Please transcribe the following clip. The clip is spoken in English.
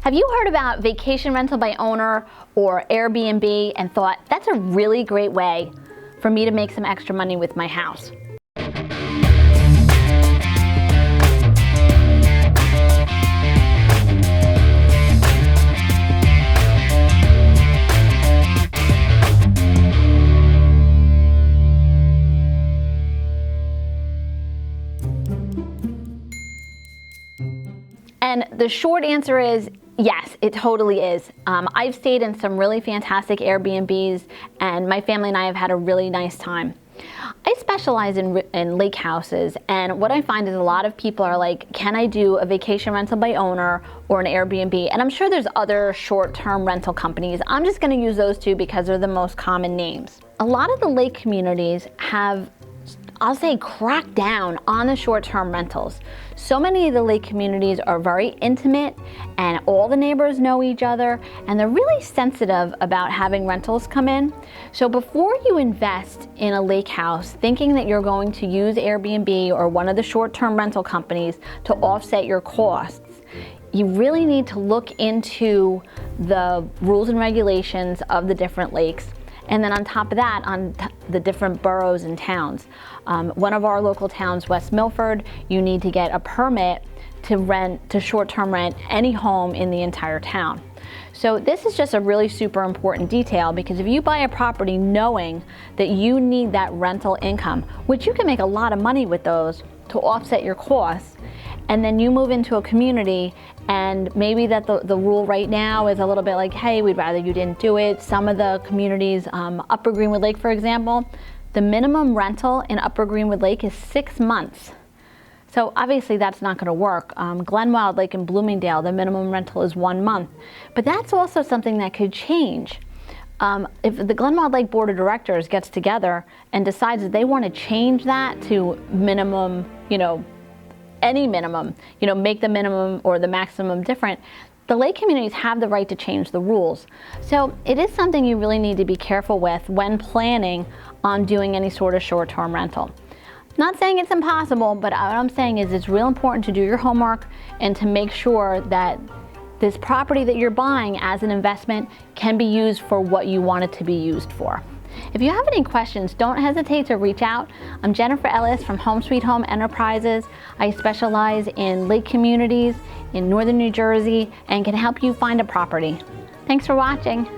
Have you heard about vacation rental by owner or Airbnb and thought, that's a really great way for me to make some extra money with my house? And the short answer is yes, it totally is. I've stayed in some really fantastic Airbnbs, and my family and I have had a really nice time. I specialize in lake houses, and what I find is a lot of people are like, can I do a vacation rental by owner or an Airbnb? And I'm sure there's other short-term rental companies. I'm just going to use those two because they're the most common names. A lot of the lake communities have, I'll say, crack down on the short-term rentals. So many of the lake communities are very intimate and all the neighbors know each other, and they're really sensitive about having rentals come in. So before you invest in a lake house thinking that you're going to use Airbnb or one of the short-term rental companies to offset your costs, you really need to look into the rules and regulations of the different lakes. And then on top of that, on the different boroughs and towns. One of our local towns, West Milford, you need to get a permit to short-term rent any home in the entire town. So this is just a really super important detail, because if you buy a property knowing that you need that rental income, which you can make a lot of money with those to offset your costs, and then you move into a community and maybe that the rule right now is a little bit like, hey, we'd rather you didn't do it. Some of the communities, Upper Greenwood Lake, for example, the minimum rental in Upper Greenwood Lake is 6 months. So obviously that's not gonna work. Glenwild Lake in Bloomingdale, the minimum rental is 1 month. But that's also something that could change. If the Glenwild Lake Board of Directors gets together and decides that they wanna change that to minimum, any minimum, make the minimum or the maximum different, the lake communities have the right to change the rules. So it is something you really need to be careful with when planning on doing any sort of short-term rental. Not saying it's impossible, but what I'm saying is it's real important to do your homework and to make sure that this property that you're buying as an investment can be used for what you want it to be used for. If you have any questions, don't hesitate to reach out. I'm Jennifer Ellis from Home Sweet Home Enterprises. I specialize in lake communities in northern New Jersey and can help you find a property. Thanks for watching.